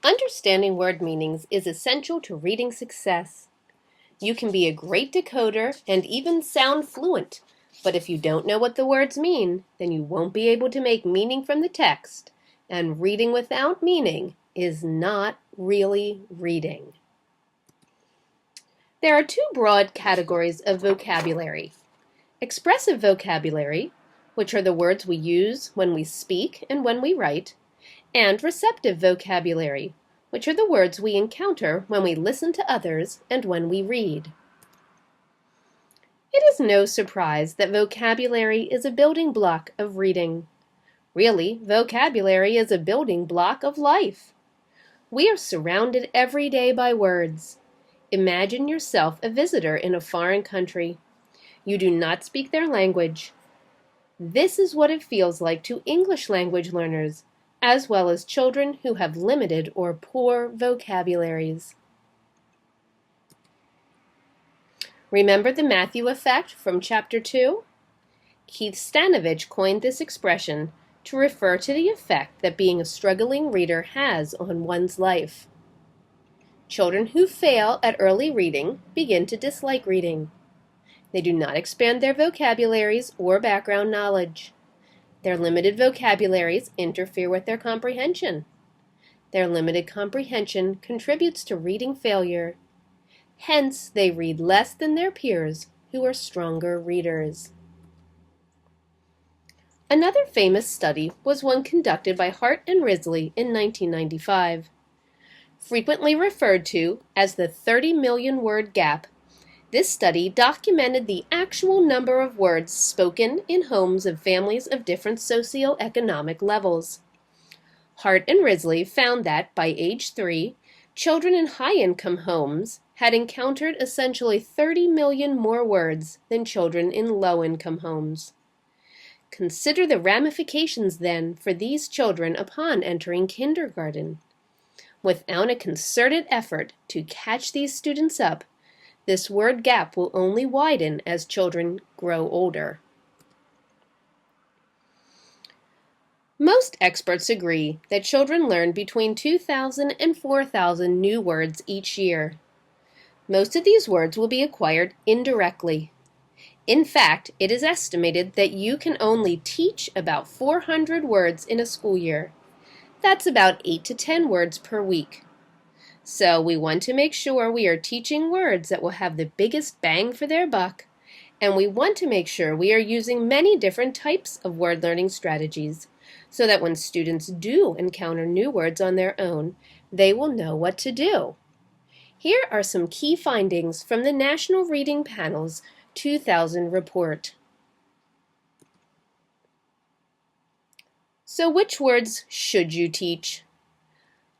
Understanding word meanings is essential to reading success. You can be a great decoder and even sound fluent, but if you don't know what the words mean, then you won't be able to make meaning from the text, and reading without meaning is not really reading. There are two broad categories of vocabulary. Expressive vocabulary, which are the words we use when we speak and when we write, and receptive vocabulary, which are the words we encounter when we listen to others and when we read. It is no surprise that vocabulary is a building block of reading. Really, vocabulary is a building block of life. We are surrounded every day by words. Imagine yourself a visitor in a foreign country. You do not speak their language. This is what it feels like to English language learners, as well as children who have limited or poor vocabularies. Remember the Matthew effect from Chapter 2? Keith Stanovich coined this expression to refer to the effect that being a struggling reader has on one's life. Children who fail at early reading begin to dislike reading. They do not expand their vocabularies or background knowledge. Their limited vocabularies interfere with their comprehension. Their limited comprehension contributes to reading failure. Hence, they read less than their peers who are stronger readers. Another famous study was one conducted by Hart and Risley in 1995. Frequently referred to as the 30 million word gap, this study documented the actual number of words spoken in homes of families of different socioeconomic levels. Hart and Risley found that, by age 3, children in high-income homes had encountered essentially 30 million more words than children in low-income homes. Consider the ramifications, then, for these children upon entering kindergarten. Without a concerted effort to catch these students up, this word gap will only widen as children grow older. Most experts agree that children learn between 2,000 and 4,000 new words each year. Most of these words will be acquired indirectly. In fact, it is estimated that you can only teach about 400 words in a school year. That's about 8 to 10 words per week. So we want to make sure we are teaching words that will have the biggest bang for their buck, and we want to make sure we are using many different types of word learning strategies, so that when students do encounter new words on their own, they will know what to do. Here are some key findings from the National Reading Panel's 2000 report. So which words should you teach?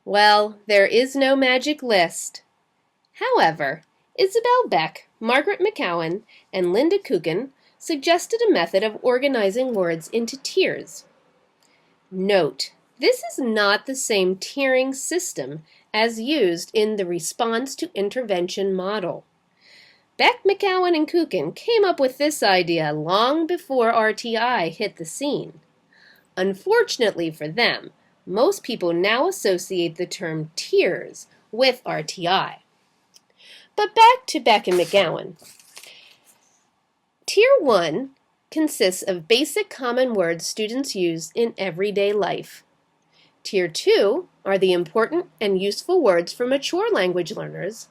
Well, there is no magic list. However, Isabel Beck, Margaret McCowan, and Linda Kukin suggested a method of organizing words into tiers. Note, this is not the same tiering system as used in the response to intervention model. Beck, McCowan, and Kukin came up with this idea long before RTI hit the scene. Unfortunately for them, most people now associate the term tiers with RTI. But back to Beck and McGowan. Tier 1 consists of basic common words students use in everyday life. Tier 2 are the important and useful words for mature language learners.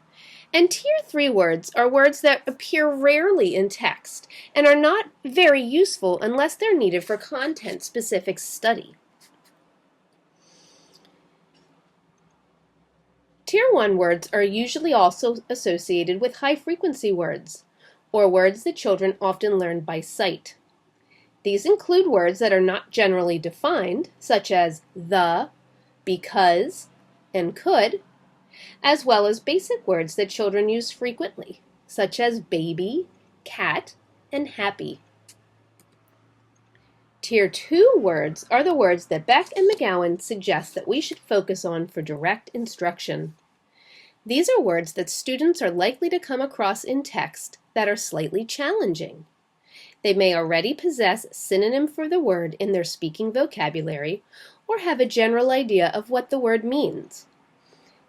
And Tier 3 words are words that appear rarely in text and are not very useful unless they're needed for content-specific study. Tier 1 words are usually also associated with high-frequency words, or words that children often learn by sight. These include words that are not generally defined, such as the, because, and could, as well as basic words that children use frequently, such as baby, cat, and happy. Tier 2 words are the words that Beck and McGowan suggest that we should focus on for direct instruction. These are words that students are likely to come across in text that are slightly challenging. They may already possess a synonym for the word in their speaking vocabulary or have a general idea of what the word means.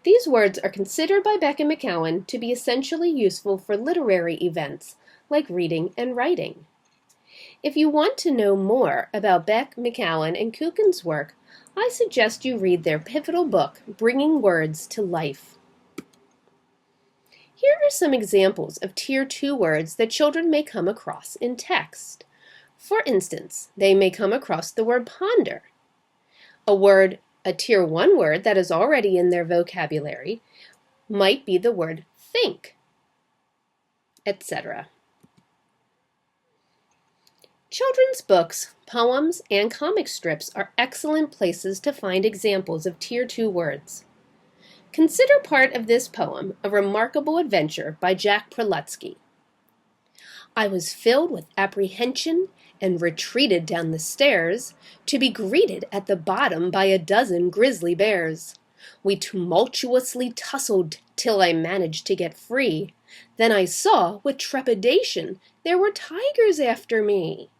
These words are considered by Beck and McCowan to be essentially useful for literary events like reading and writing. If you want to know more about Beck, McCowan, and Kuchen's work, I suggest you read their pivotal book, Bringing Words to Life. Here are some examples of Tier 2 words that children may come across in text. For instance, they may come across the word ponder. A Tier 1 word that is already in their vocabulary might be the word think, etc. Children's books, poems, and comic strips are excellent places to find examples of Tier 2 words. Consider part of this poem, A Remarkable Adventure by Jack Prelutsky. I was filled with apprehension and retreated down the stairs to be greeted at the bottom by a dozen grizzly bears. We tumultuously tussled till I managed to get free. Then I saw, with trepidation, there were tigers after me.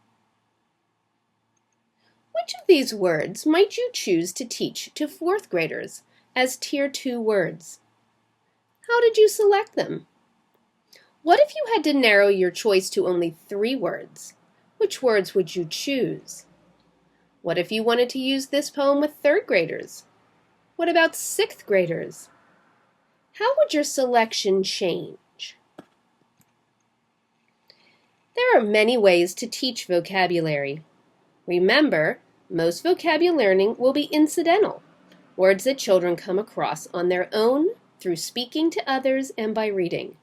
Which of these words might you choose to teach to fourth graders as Tier 2 words? How did you select them? What if you had to narrow your choice to only 3 words? Which words would you choose? What if you wanted to use this poem with 3rd graders? What about 6th graders? How would your selection change? There are many ways to teach vocabulary. Remember, most vocabulary learning will be incidental, words that children come across on their own, through speaking to others, and by reading.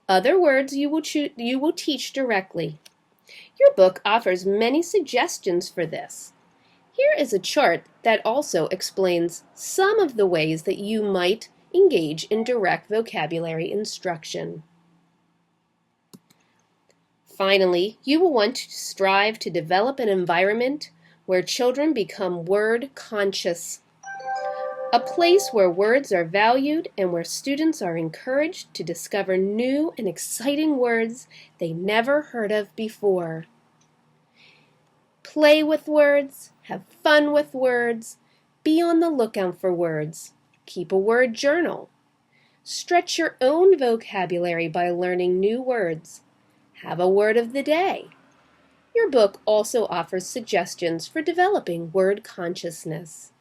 Other words you will teach directly. Your book offers many suggestions for this. Here is a chart that also explains some of the ways that you might engage in direct vocabulary instruction. Finally, you will want to strive to develop an environment where children become word conscious. A place where words are valued and where students are encouraged to discover new and exciting words they never heard of before. Play with words, have fun with words, be on the lookout for words, keep a word journal. Stretch your own vocabulary by learning new words. Have a word of the day. Your book also offers suggestions for developing word consciousness.